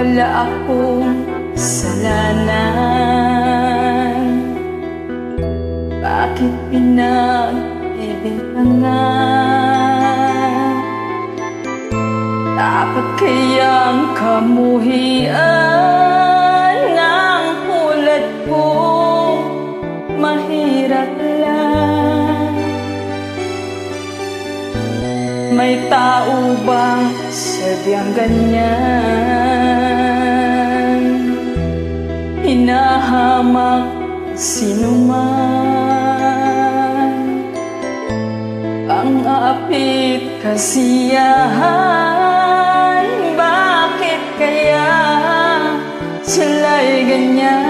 wala akong kasalanan. Bakit pinagbibintangan? Dapat kayang kamuhian ng tulad ko, mahirap lang. May tao bang sadyang ganyan? Hinahamak sinuman, pang-aapit kasiyahan. Bakit kaya sila'y ganyan?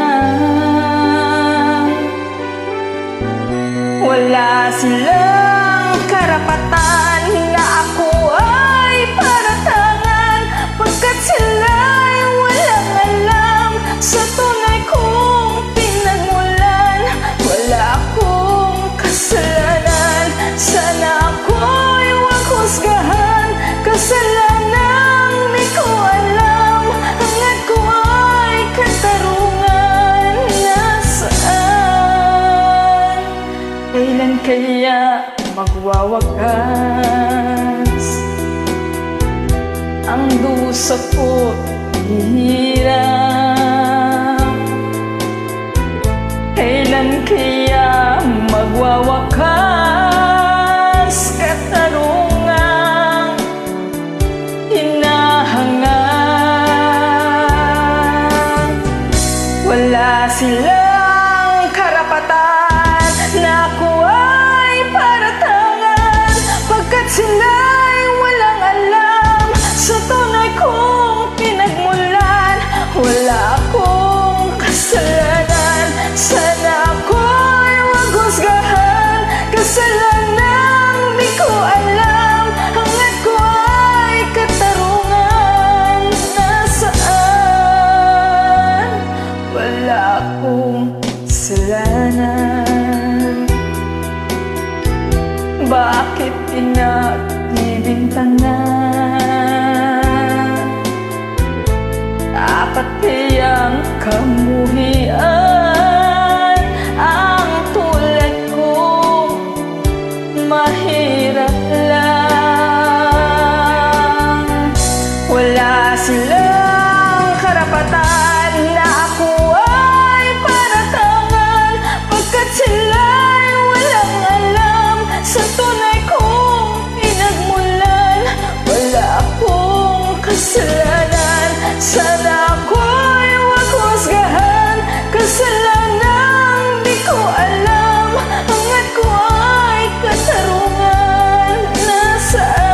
Wala silang karapatan na ako ay paratangan, pagkat sila'y walang alam sa tunay kong pinagmulan. Wala akong kasalanan, sana ako'y huwag husgahan. Kasalanang di ko alam, hangad ko ay katarungan. Nasaan? Kailan kaya magwawakas ang dusa ko hirap? Kailan kaya magwawakas katarungang hinahangad? Wala silang karapatan na ako ay paratangan, pagkat sila'y walang alam sa tunay kong pinagmulan. Wala akong kasalanan, sana ako'y huwag husgahan. Kasalanang di ko alam, hangad ko ay katarungan. Nasaan? Wala akong kasalanan. Bakit pinagbibintangan? Dapat kayang kamuhian ang tulad ko, mahirap lang. Wala silang karapatan na ako ay paratangan, pagkat sila'y walang alam sa tunay kong pinagmulan. Wala akong kasalanan, sana ako'y huwag husgahan. Kasalanang di ko alam, hangad ko ay katarungan. Nasaan?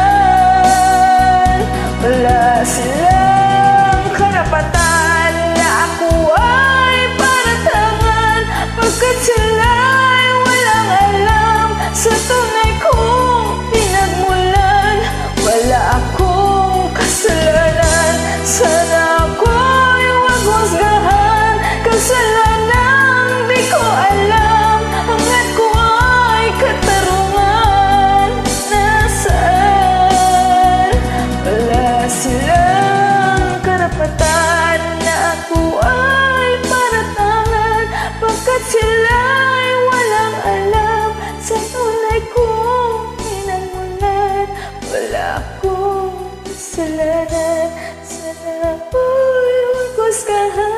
Wala silang karapatan na ako ay paratangan, pagkat sila'y walang alam sa tunay kong pinagmulan. Wala akong kasalanan, sana ako'y huwag husgahan. Kasalanang di ko alam, hangad ko ay katarungan. Nasaan? Wala silang karapatan na ako ay paratangan, pagkat sila'y walang alam sa tunay kong pinagmulan. Wala akong kasalanan, sana ako'y huwag husgahan.